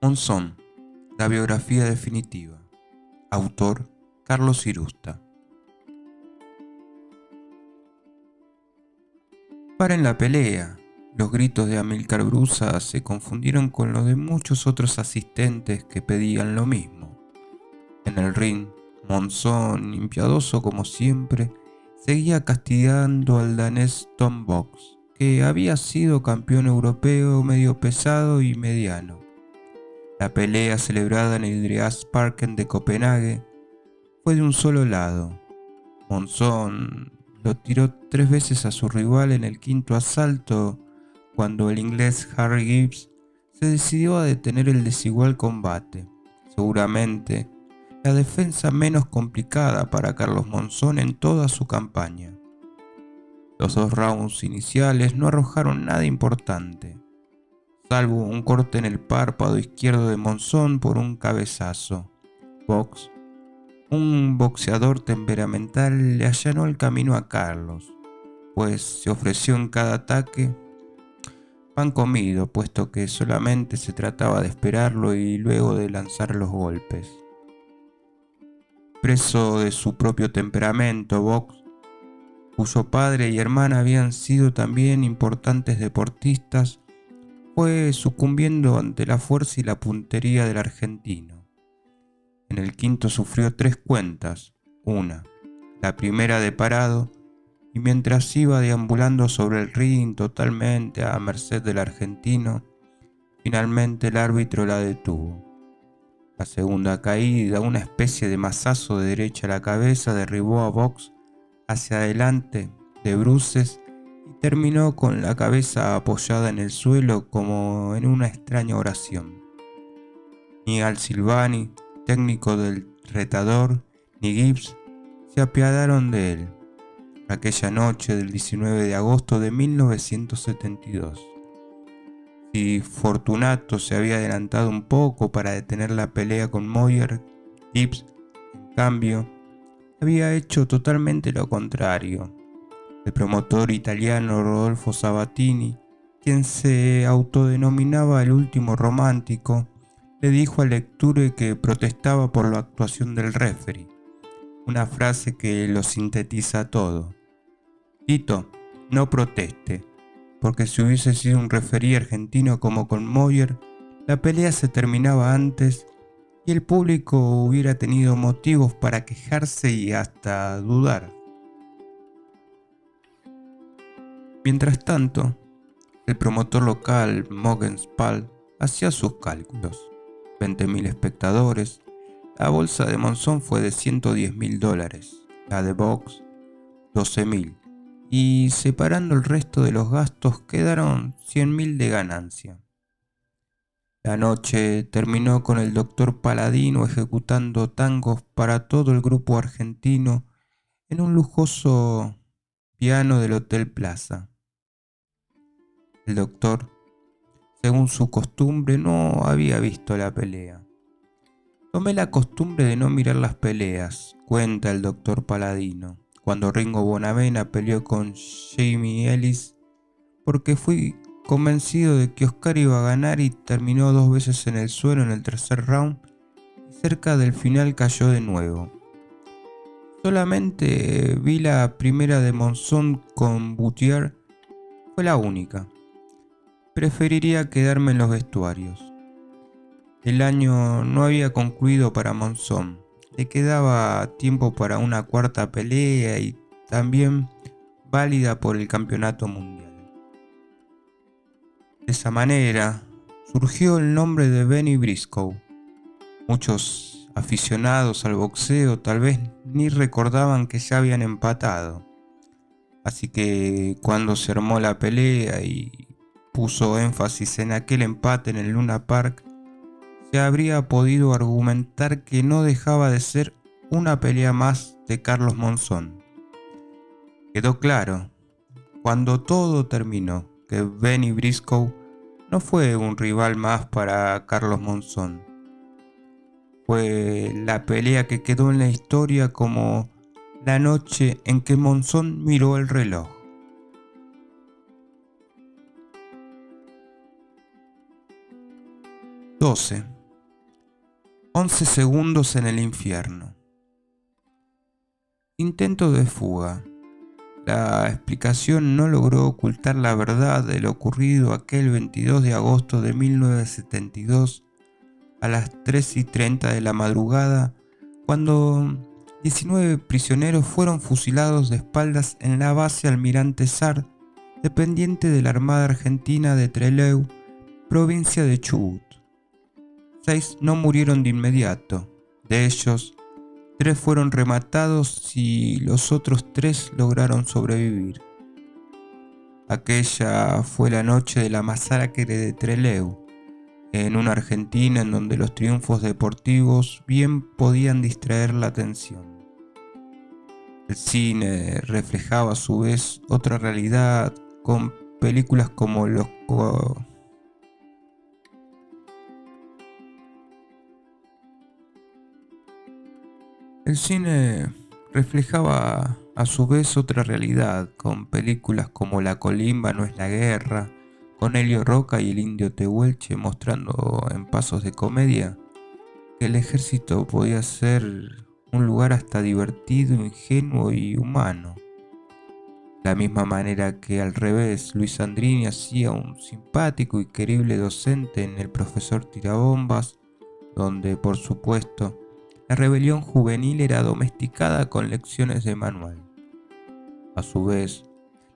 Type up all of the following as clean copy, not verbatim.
Monzón, la biografía definitiva. Autor Carlos Irusta. Paren la pelea. Los gritos de Amílcar Brusa se confundieron con los de muchos otros asistentes que pedían lo mismo. En el ring, Monzón, impiadoso como siempre, seguía castigando al danés Tom Box, que había sido campeón europeo medio pesado y mediano. La pelea celebrada en el Idreasparken de Copenhague fue de un solo lado. Monzón lo tiró 3 veces a su rival en el quinto asalto, cuando el inglés Harry Gibbs se decidió a detener el desigual combate. Seguramente la defensa menos complicada para Carlos Monzón en toda su campaña. Los 2 rounds iniciales no arrojaron nada importante, salvo un corte en el párpado izquierdo de Monzón por un cabezazo. Box, un boxeador temperamental, le allanó el camino a Carlos, pues se ofreció en cada ataque pan comido, puesto que solamente se trataba de esperarlo y luego de lanzar los golpes. Preso de su propio temperamento, Box, cuyo padre y hermana habían sido también importantes deportistas, fue sucumbiendo ante la fuerza y la puntería del argentino. En el quinto sufrió 3 cuentas, la primera de parado, y mientras iba deambulando sobre el ring totalmente a merced del argentino, finalmente el árbitro la detuvo. La segunda caída, una especie de mazazo de derecha a la cabeza, derribó a Box hacia adelante de bruces y terminó con la cabeza apoyada en el suelo como en una extraña oración. Ni Al Silvani, técnico del retador, ni Gibbs se apiadaron de él aquella noche del 19 de agosto de 1972. Si Fortunato se había adelantado un poco para detener la pelea con Moyer, Gibbs, en cambio, había hecho totalmente lo contrario. El promotor italiano Rodolfo Sabatini, quien se autodenominaba el último romántico, le dijo al lecture que protestaba por la actuación del referee, una frase que lo sintetiza todo. Tito, no proteste, porque si hubiese sido un referee argentino como con Moyer, la pelea se terminaba antes y el público hubiera tenido motivos para quejarse y hasta dudar. Mientras tanto, el promotor local Mogens Pal hacía sus cálculos. 20.000 espectadores, la bolsa de Monzón fue de $110.000, la de Box 12.000, y separando el resto de los gastos quedaron 100.000 de ganancia. La noche terminó con el doctor Paladino ejecutando tangos para todo el grupo argentino en un lujoso piano del Hotel Plaza. El doctor, según su costumbre, no había visto la pelea. Tomé la costumbre de no mirar las peleas, cuenta el doctor Paladino, cuando Ringo Bonavena peleó con Jamie Ellis, porque fui convencido de que Oscar iba a ganar y terminó 2 veces en el suelo en el tercer round y cerca del final cayó de nuevo. Solamente vi la primera de Monzón con Boutier, fue la única. Preferiría quedarme en los vestuarios. El año no había concluido para Monzón, le quedaba tiempo para una cuarta pelea y también válida por el campeonato mundial. De esa manera surgió el nombre de Benny Briscoe. Muchos aficionados al boxeo tal vez ni recordaban que ya habían empatado. Así que cuando se armó la pelea y puso énfasis en aquel empate en el Luna Park, se habría podido argumentar que no dejaba de ser una pelea más de Carlos Monzón. Quedó claro, cuando todo terminó, que Benny Briscoe no fue un rival más para Carlos Monzón. Fue la pelea que quedó en la historia como la noche en que Monzón miró el reloj. 12. 11 segundos en el infierno. Intento de fuga. La explicación no logró ocultar la verdad de lo ocurrido aquel 22 de agosto de 1972 a las 3:30 de la madrugada, cuando 19 prisioneros fueron fusilados de espaldas en la base Almirante Sard, dependiente de la Armada Argentina de Trelew, provincia de Chubut. 6 no murieron de inmediato. De ellos, 3 fueron rematados y los otros 3 lograron sobrevivir. Aquella fue la noche de la masacre de Trelew, en una Argentina en donde los triunfos deportivos bien podían distraer la atención. El cine reflejaba a su vez otra realidad con películas como El cine reflejaba a su vez otra realidad, con películas como La colimba no es la guerra, con Helio Roca y el indio Tehuelche mostrando en pasos de comedia que el ejército podía ser un lugar hasta divertido, ingenuo y humano. De la misma manera que al revés, Luis Sandrini hacía un simpático y querible docente en El profesor Tirabombas, donde por supuesto la rebelión juvenil era domesticada con lecciones de manual. A su vez,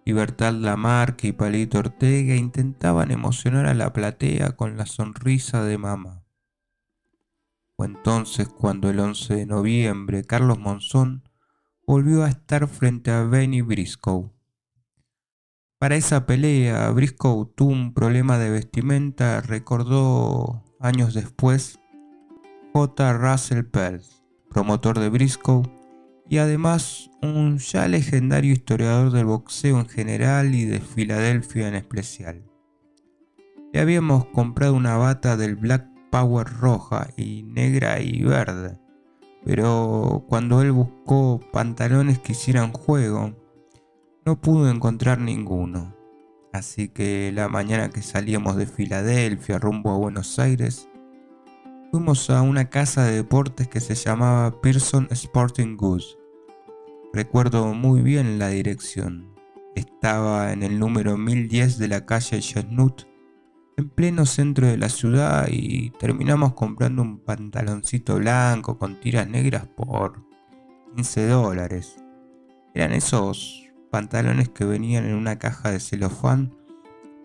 Libertad Lamarque y Palito Ortega intentaban emocionar a la platea con la sonrisa de mamá. Fue entonces cuando el 11 de noviembre Carlos Monzón volvió a estar frente a Benny Briscoe. Para esa pelea, Briscoe tuvo un problema de vestimenta, recordó años después J. Russell Pearce, promotor de Briscoe y además un ya legendario historiador del boxeo en general y de Filadelfia en especial. Le habíamos comprado una bata del Black Power roja y negra y verde, pero cuando él buscó pantalones que hicieran juego, no pudo encontrar ninguno. Así que la mañana que salíamos de Filadelfia rumbo a Buenos Aires, fuimos a una casa de deportes que se llamaba Pearson Sporting Goods. Recuerdo muy bien la dirección. Estaba en el número 1010 de la calle Chestnut, en pleno centro de la ciudad, y terminamos comprando un pantaloncito blanco con tiras negras por $15. Eran esos pantalones que venían en una caja de celofán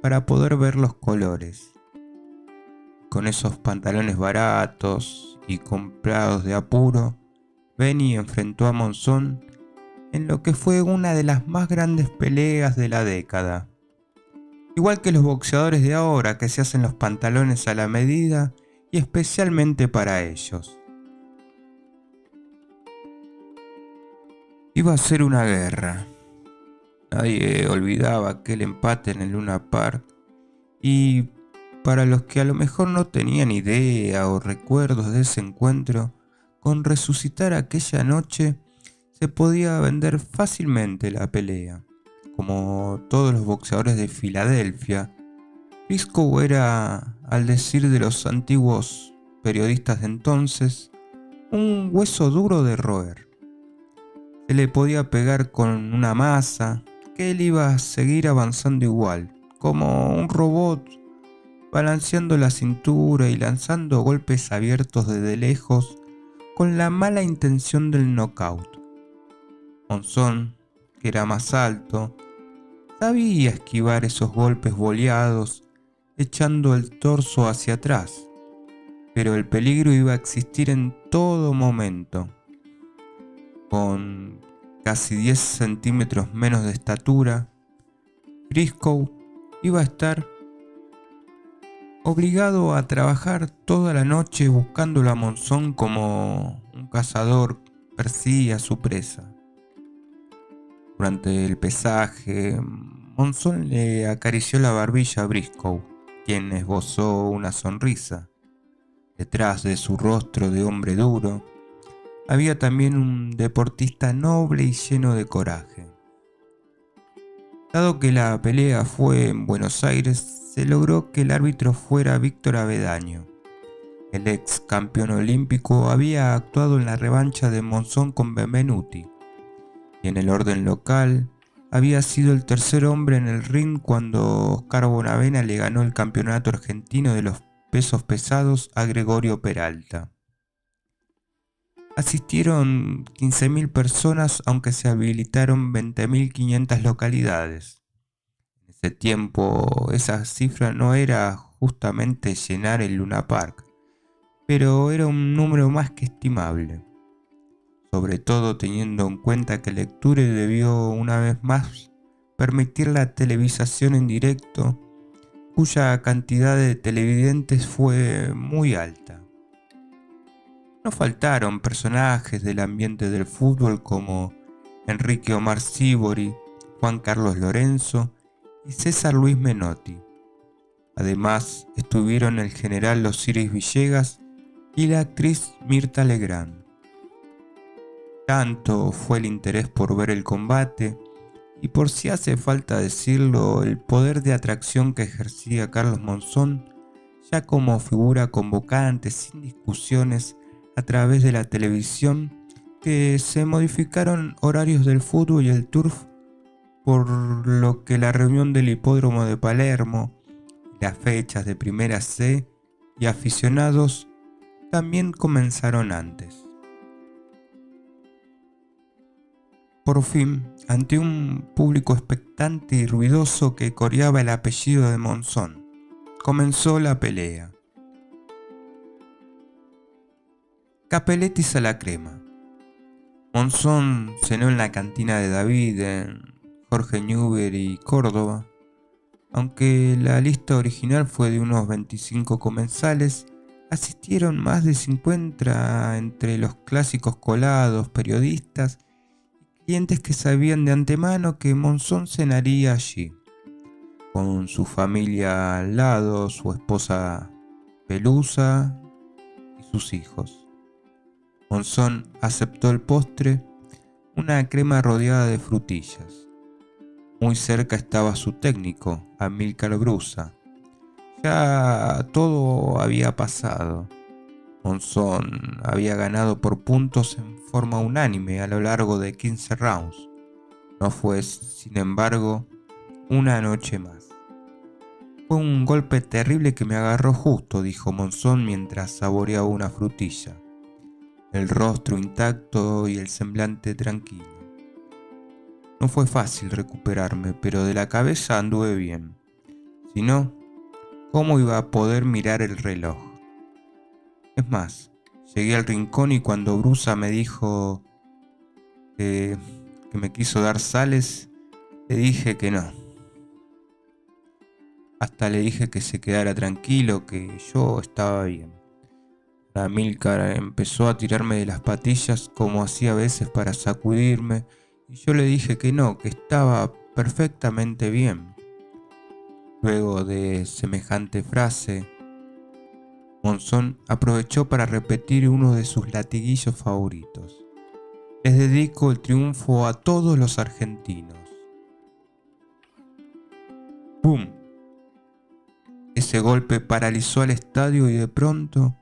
para poder ver los colores. Con esos pantalones baratos y comprados de apuro, Benny enfrentó a Monzón en lo que fue una de las más grandes peleas de la década. Igual que los boxeadores de ahora que se hacen los pantalones a la medida y especialmente para ellos. Iba a ser una guerra. Nadie olvidaba aquel empate en el Luna Park, y para los que a lo mejor no tenían idea o recuerdos de ese encuentro, con resucitar aquella noche se podía vender fácilmente la pelea. Como todos los boxeadores de Filadelfia, Briscoe era, al decir de los antiguos periodistas de entonces, un hueso duro de roer. Se le podía pegar con una masa, que él iba a seguir avanzando igual, como un robot, balanceando la cintura y lanzando golpes abiertos desde lejos con la mala intención del knockout. Monzón, que era más alto, sabía esquivar esos golpes boleados, echando el torso hacia atrás, pero el peligro iba a existir en todo momento. Con casi 10 centímetros menos de estatura, Briscoe iba a estar obligado a trabajar toda la noche buscándolo a Monzón como un cazador persigue a su presa. Durante el pesaje, Monzón le acarició la barbilla a Briscoe, quien esbozó una sonrisa. Detrás de su rostro de hombre duro, había también un deportista noble y lleno de coraje. Dado que la pelea fue en Buenos Aires, se logró que el árbitro fuera Víctor Avedaño, El ex campeón olímpico había actuado en la revancha de Monzón con Benvenuti, y en el orden local había sido el tercer hombre en el ring cuando Oscar Bonavena le ganó el campeonato argentino de los pesos pesados a Gregorio Peralta. Asistieron 15.000 personas, aunque se habilitaron 20.500 localidades. En ese tiempo esa cifra no era justamente llenar el Luna Park, pero era un número más que estimable, sobre todo teniendo en cuenta que Lecture debió una vez más permitir la televisación en directo, cuya cantidad de televidentes fue muy alta. No faltaron personajes del ambiente del fútbol como Enrique Omar Sívori, Juan Carlos Lorenzo y César Luis Menotti. Además estuvieron el general Osiris Villegas y la actriz Mirta Legrand. Tanto fue el interés por ver el combate, y por si hace falta decirlo, el poder de atracción que ejercía Carlos Monzón, ya como figura convocante sin discusiones a través de la televisión, que se modificaron horarios del fútbol y el turf, por lo que la reunión del hipódromo de Palermo, las fechas de Primera C y aficionados también comenzaron antes. Por fin, ante un público expectante y ruidoso que coreaba el apellido de Monzón, comenzó la pelea. Capelletis a la crema. Monzón cenó en la cantina de David, en Jorge Newbery y Córdoba. Aunque la lista original fue de unos 25 comensales, asistieron más de 50 entre los clásicos colados, periodistas y clientes que sabían de antemano que Monzón cenaría allí, con su familia al lado, su esposa Pelusa y sus hijos. Monzón aceptó el postre, una crema rodeada de frutillas. Muy cerca estaba su técnico, Amílcar Brusa. Ya todo había pasado. Monzón había ganado por puntos en forma unánime a lo largo de 15 rounds. No fue, sin embargo, una noche más. Fue un golpe terrible que me agarró justo, dijo Monzón mientras saboreaba una frutilla, el rostro intacto y el semblante tranquilo. No fue fácil recuperarme, pero de la cabeza anduve bien. Si no, ¿cómo iba a poder mirar el reloj? Es más, llegué al rincón y cuando Brusa me dijo que me quiso dar sales, le dije que no. Hasta le dije que se quedara tranquilo, que yo estaba bien. Amílcar empezó a tirarme de las patillas como hacía a veces para sacudirme, y yo le dije que no, que estaba perfectamente bien. Luego de semejante frase, Monzón aprovechó para repetir uno de sus latiguillos favoritos: les dedico el triunfo a todos los argentinos. ¡Bum! Ese golpe paralizó al estadio y de pronto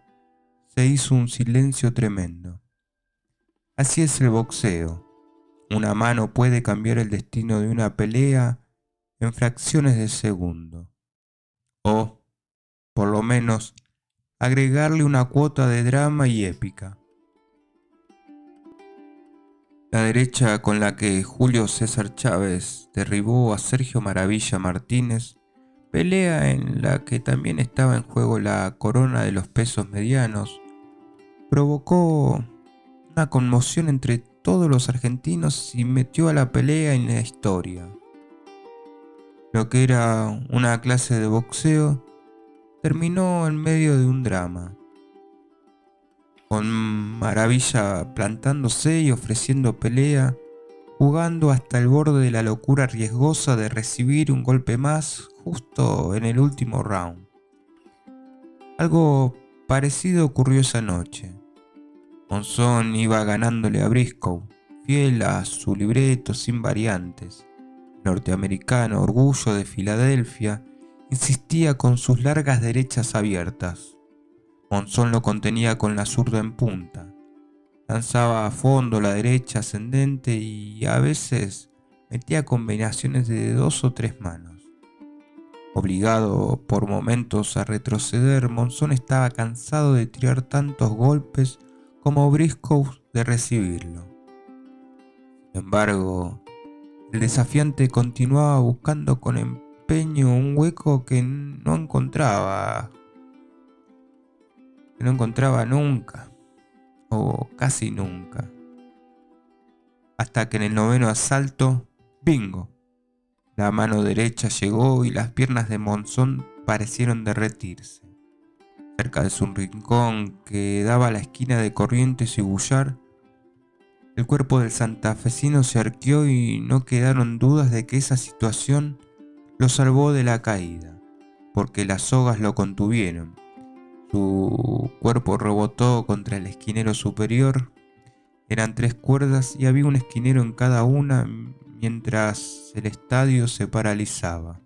se hizo un silencio tremendo. Así es el boxeo. Una mano puede cambiar el destino de una pelea en fracciones de segundo. O, por lo menos, agregarle una cuota de drama y épica. La derecha con la que Julio César Chávez derribó a Sergio Maravilla Martínez, pelea en la que también estaba en juego la corona de los pesos medianos, provocó una conmoción entre todos los argentinos y metió a la pelea en la historia. Lo que era una clase de boxeo terminó en medio de un drama, con Maravilla plantándose y ofreciendo pelea, jugando hasta el borde de la locura riesgosa de recibir un golpe más justo en el último round. Algo parecido ocurrió esa noche. Monzón iba ganándole a Briscoe, fiel a su libreto sin variantes. El norteamericano, orgullo de Filadelfia, insistía con sus largas derechas abiertas. Monzón lo contenía con la zurda en punta. Lanzaba a fondo la derecha ascendente y a veces metía combinaciones de 2 o 3 manos. Obligado por momentos a retroceder, Monzón estaba cansado de tirar tantos golpes como Briscoe de recibirlo. Sin embargo, el desafiante continuaba buscando con empeño un hueco que no encontraba nunca, o casi nunca. Hasta que en el 9º asalto, ¡bingo! La mano derecha llegó y las piernas de Monzón parecieron derretirse. Cerca de su rincón que daba a la esquina de Corrientes y Bullar, el cuerpo del santafesino se arqueó y no quedaron dudas de que esa situación lo salvó de la caída, porque las sogas lo contuvieron. Su cuerpo rebotó contra el esquinero superior. Eran 3 cuerdas y había un esquinero en cada una mientras el estadio se paralizaba.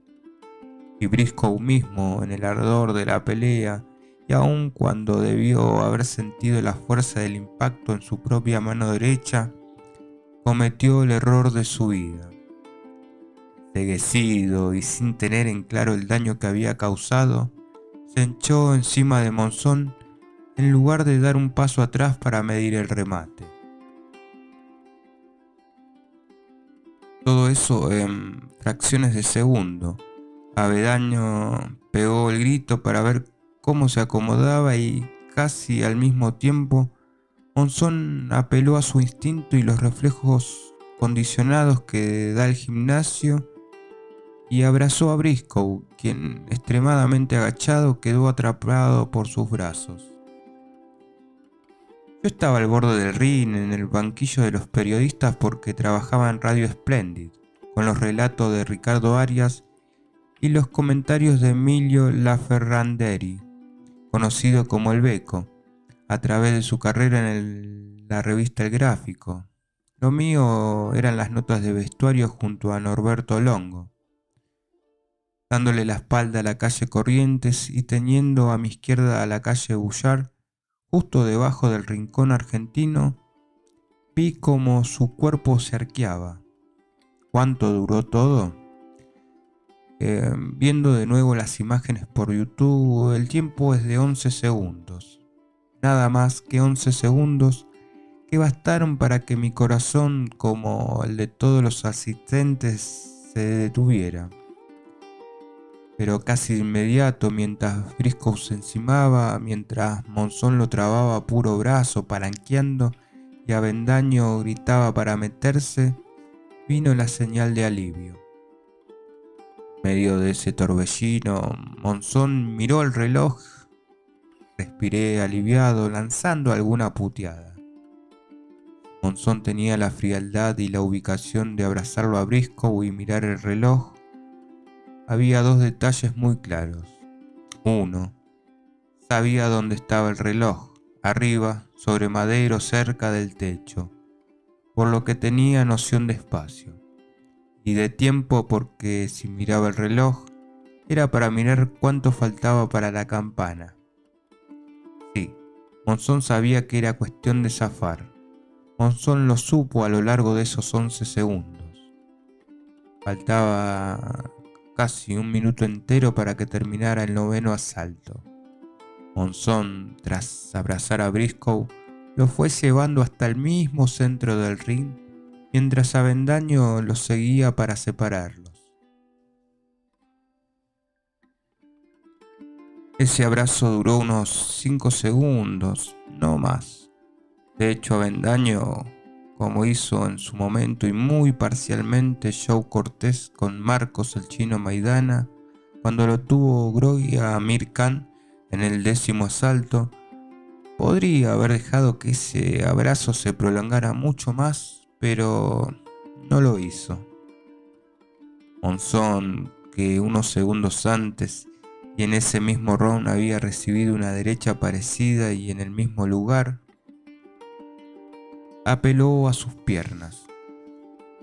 Y Briscoe mismo, en el ardor de la pelea, y aun cuando debió haber sentido la fuerza del impacto en su propia mano derecha, cometió el error de su vida. Enceguecido y sin tener en claro el daño que había causado, se echó encima de Monzón en lugar de dar un paso atrás para medir el remate. Todo eso en fracciones de segundo. Avendaño pegó el grito para ver cómo se acomodaba y casi al mismo tiempo Monzón apeló a su instinto y los reflejos condicionados que da el gimnasio y abrazó a Briscoe, quien, extremadamente agachado, quedó atrapado por sus brazos. Yo estaba al borde del ring, en el banquillo de los periodistas, porque trabajaba en Radio Splendid, con los relatos de Ricardo Arias y los comentarios de Emilio Laferranderi, conocido como El Beco, a través de su carrera en la revista El Gráfico. Lo mío eran las notas de vestuario junto a Norberto Longo, dándole la espalda a la calle Corrientes y teniendo a mi izquierda a la calle Bullar. Justo debajo del rincón argentino, vi cómo su cuerpo se arqueaba. ¿Cuánto duró todo? Viendo de nuevo las imágenes por YouTube, el tiempo es de 11 segundos. Nada más que 11 segundos que bastaron para que mi corazón, como el de todos los asistentes, se detuviera. Pero casi de inmediato, mientras Briscoe se encimaba, mientras Monzón lo trababa a puro brazo palanqueando y Avendaño gritaba para meterse, vino la señal de alivio. En medio de ese torbellino, Monzón miró el reloj. Respiré aliviado, lanzando alguna puteada. Monzón tenía la frialdad y la ubicación de abrazarlo a Briscoe y mirar el reloj. Había 2 detalles muy claros. 1. Sabía dónde estaba el reloj, arriba, sobre madero, cerca del techo, por lo que tenía noción de espacio. Y de tiempo, porque si miraba el reloj, era para mirar cuánto faltaba para la campana. Sí, Monzón sabía que era cuestión de zafar. Monzón lo supo a lo largo de esos 11 segundos. Faltaba casi un minuto entero para que terminara el 9º asalto. Monzón, tras abrazar a Briscoe, lo fue llevando hasta el mismo centro del ring, mientras Avendaño los seguía para separarlos. Ese abrazo duró unos 5 segundos, no más. De hecho, Avendaño, como hizo en su momento y muy parcialmente Joe Cortés con Marcos el Chino Maidana, cuando lo tuvo groggy a Amir Khan en el 10º asalto, podría haber dejado que ese abrazo se prolongara mucho más, pero no lo hizo. Monzón, que unos segundos antes y en ese mismo round había recibido una derecha parecida y en el mismo lugar, apeló a sus piernas.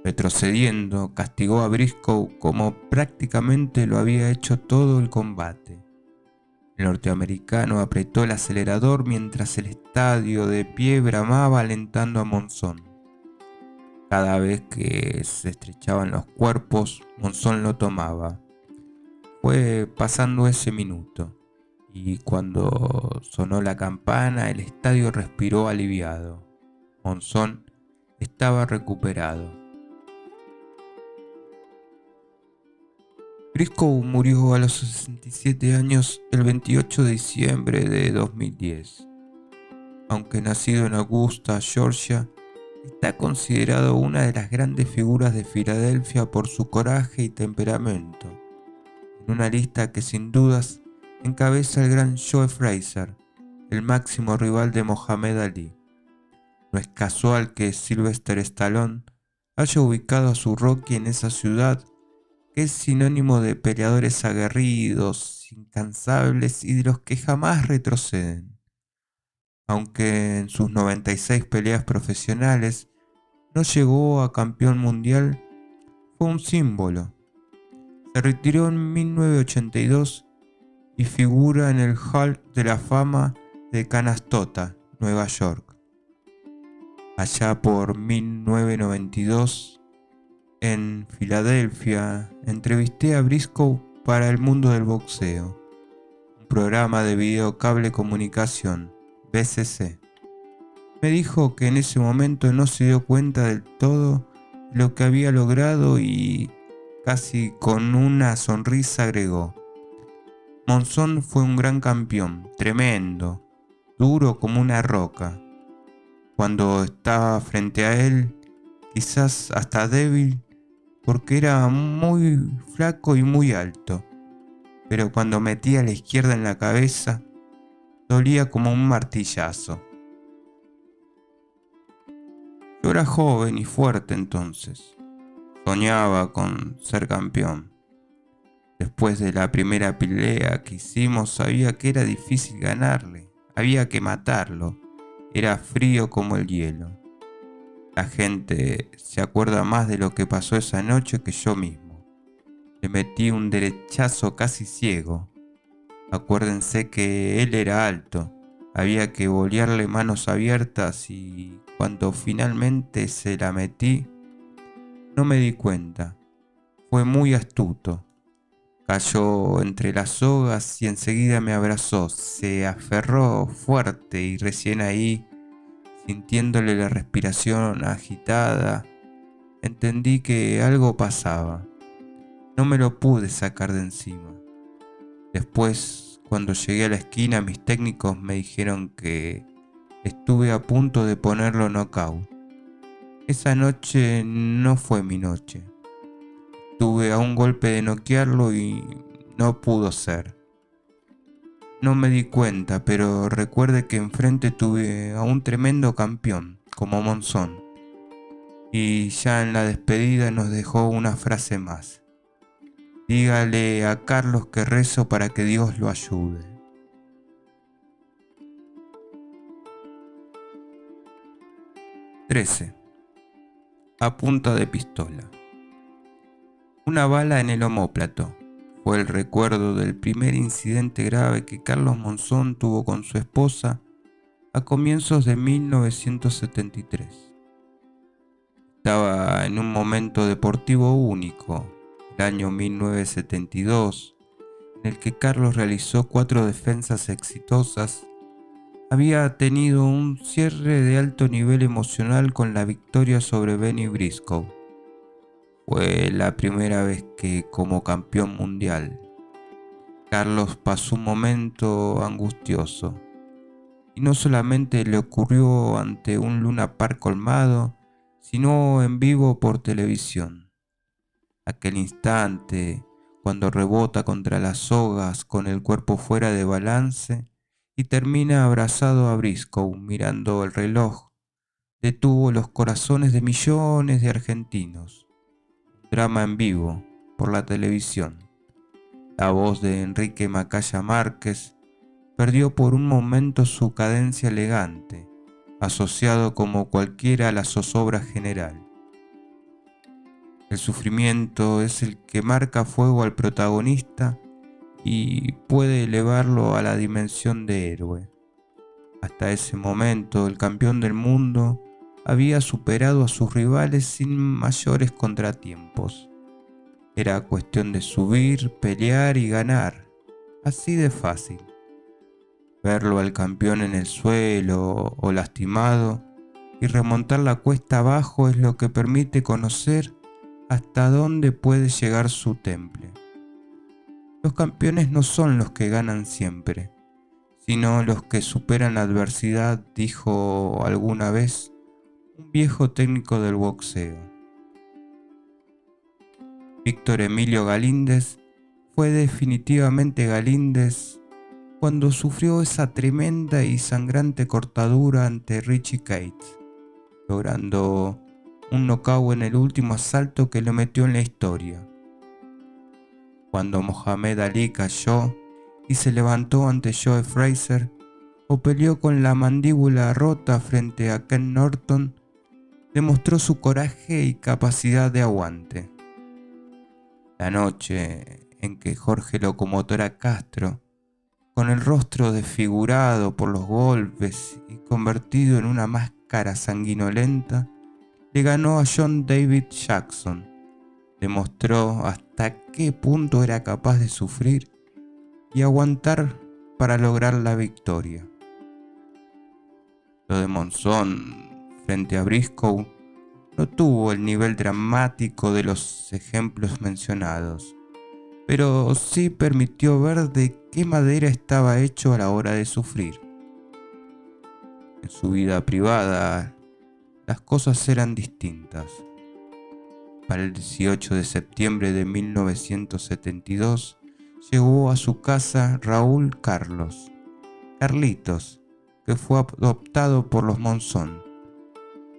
Retrocediendo, castigó a Briscoe como prácticamente lo había hecho todo el combate. El norteamericano apretó el acelerador mientras el estadio de pie bramaba alentando a Monzón. Cada vez que se estrechaban los cuerpos, Monzón lo tomaba. Fue pasando ese minuto, y cuando sonó la campana, el estadio respiró aliviado. Monzón estaba recuperado. Briscoe murió a los 67 años el 28 de diciembre de 2010. Aunque nacido en Augusta, Georgia, está considerado una de las grandes figuras de Filadelfia por su coraje y temperamento, en una lista que sin dudas encabeza el gran Joe Frazier, el máximo rival de Mohamed Ali. No es casual que Sylvester Stallone haya ubicado a su Rocky en esa ciudad, que es sinónimo de peleadores aguerridos, incansables y de los que jamás retroceden. Aunque en sus 96 peleas profesionales no llegó a campeón mundial, fue un símbolo. Se retiró en 1982 y figura en el Hall de la Fama de Canastota, Nueva York. Allá por 1992, en Filadelfia, entrevisté a Briscoe para El Mundo del Boxeo, un programa de video cable comunicación, BCC. Me dijo que en ese momento no se dio cuenta del todo de lo que había logrado y casi con una sonrisa agregó: Monzón fue un gran campeón, tremendo, duro como una roca. Cuando estaba frente a él, quizás hasta débil, porque era muy flaco y muy alto, pero cuando metía la izquierda en la cabeza, dolía como un martillazo. Yo era joven y fuerte entonces, soñaba con ser campeón. Después de la primera pelea que hicimos, sabía que era difícil ganarle, había que matarlo, era frío como el hielo. La gente se acuerda más de lo que pasó esa noche que yo mismo. Le metí un derechazo casi ciego. Acuérdense que él era alto, había que bolearle manos abiertas y cuando finalmente se la metí, no me di cuenta. Fue muy astuto. Cayó entre las sogas y enseguida me abrazó, se aferró fuerte y recién ahí, sintiéndole la respiración agitada, entendí que algo pasaba. No me lo pude sacar de encima. Después, cuando llegué a la esquina, mis técnicos me dijeron que estuve a punto de ponerlo knockout. Esa noche no fue mi noche. Estuve a un golpe de noquearlo y no pudo ser. No me di cuenta, pero recuerde que enfrente tuve a un tremendo campeón, como Monzón. Y ya en la despedida nos dejó una frase más. Dígale a Carlos que rezo para que Dios lo ayude. (13) A punta de pistola. Una bala en el omóplato. Fue el recuerdo del primer incidente grave que Carlos Monzón tuvo con su esposa a comienzos de 1973. Estaba en un momento deportivo único, el año 1972, en el que Carlos realizó 4 defensas exitosas. Había tenido un cierre de alto nivel emocional con la victoria sobre Benny Briscoe. Fue la primera vez que, como campeón mundial, Carlos pasó un momento angustioso. Y no solamente le ocurrió ante un Luna Park colmado, sino en vivo por televisión. Aquel instante, cuando rebota contra las sogas con el cuerpo fuera de balance y termina abrazado a Briscoe mirando el reloj, detuvo los corazones de millones de argentinos. Drama en vivo por la televisión. La voz de Enrique Macaya Márquez perdió por un momento su cadencia elegante, asociado como cualquiera a la zozobra general. El sufrimiento es el que marca fuego al protagonista y puede elevarlo a la dimensión de héroe. Hasta ese momento, el campeón del mundo había superado a sus rivales sin mayores contratiempos. Era cuestión de subir, pelear y ganar, así de fácil. Verlo al campeón en el suelo o lastimado y remontar la cuesta abajo es lo que permite conocer hasta dónde puede llegar su temple. Los campeones no son los que ganan siempre, sino los que superan la adversidad, dijo alguna vez un viejo técnico del boxeo. Víctor Emilio Galíndez fue definitivamente Galíndez cuando sufrió esa tremenda y sangrante cortadura ante Richie Cates, logrando un nocaut en el último asalto que lo metió en la historia. Cuando Mohamed Ali cayó y se levantó ante Joe Frazier, o peleó con la mandíbula rota frente a Ken Norton, demostró su coraje y capacidad de aguante. La noche en que Jorge Locomotora Castro, con el rostro desfigurado por los golpes y convertido en una máscara sanguinolenta, le ganó a John David Jackson, demostró hasta qué punto era capaz de sufrir y aguantar para lograr la victoria. Lo de Monzón frente a Briscoe no tuvo el nivel dramático de los ejemplos mencionados, pero sí permitió ver de qué madera estaba hecho a la hora de sufrir. En su vida privada, las cosas eran distintas. Para el 18 de septiembre de 1972, llegó a su casa Raúl Carlitos, que fue adoptado por los Monzón.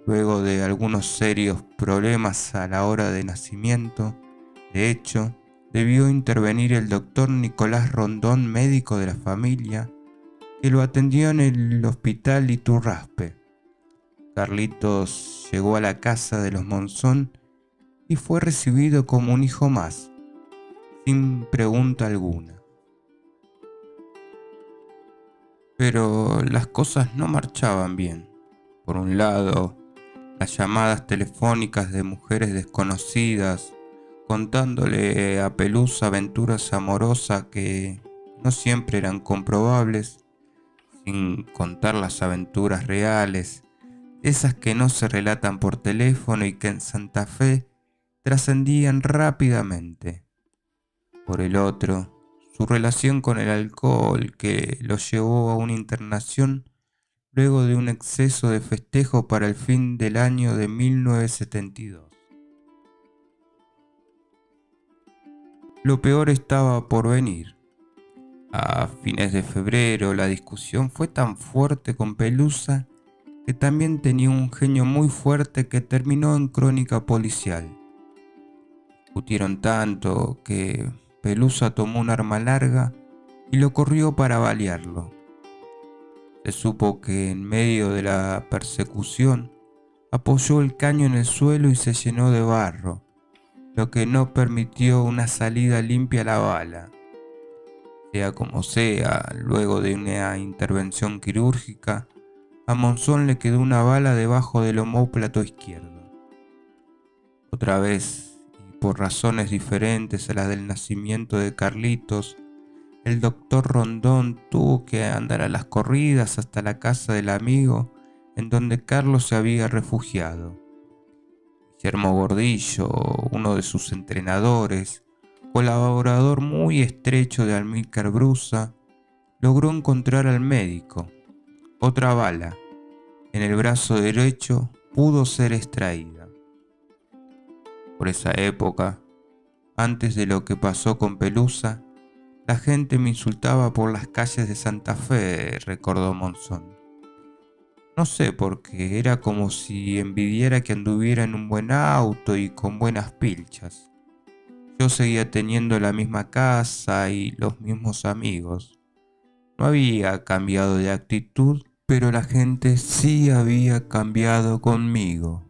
Luego de algunos serios problemas a la hora de nacimiento, de hecho, debió intervenir el doctor Nicolás Rondón, médico de la familia, que lo atendió en el hospital Iturraspe. Carlitos llegó a la casa de los Monzón y fue recibido como un hijo más, sin pregunta alguna. Pero las cosas no marchaban bien. Por un lado, las llamadas telefónicas de mujeres desconocidas contándole a Pelusa aventuras amorosas que no siempre eran comprobables, sin contar las aventuras reales, esas que no se relatan por teléfono y que en Santa Fe trascendían rápidamente. Por el otro, su relación con el alcohol que lo llevó a una internación luego de un exceso de festejo para el fin del año de 1972. Lo peor estaba por venir. A fines de febrero la discusión fue tan fuerte con Pelusa que también tenía un genio muy fuerte que terminó en crónica policial. Discutieron tanto que Pelusa tomó un arma larga y lo corrió para balearlo. Se supo que en medio de la persecución apoyó el caño en el suelo y se llenó de barro, lo que no permitió una salida limpia a la bala. Sea como sea, luego de una intervención quirúrgica, a Monzón le quedó una bala debajo del omóplato izquierdo. Otra vez, y por razones diferentes a las del nacimiento de Carlitos, el doctor Rondón tuvo que andar a las corridas hasta la casa del amigo en donde Carlos se había refugiado. Guillermo Gordillo, uno de sus entrenadores, colaborador muy estrecho de Amílcar Brusa, logró encontrar al médico. Otra bala, en el brazo derecho, pudo ser extraída. Por esa época, antes de lo que pasó con Pelusa, la gente me insultaba por las calles de Santa Fe, recordó Monzón. No sé por qué, era como si envidiara que anduviera en un buen auto y con buenas pilchas. Yo seguía teniendo la misma casa y los mismos amigos. No había cambiado de actitud, pero la gente sí había cambiado conmigo.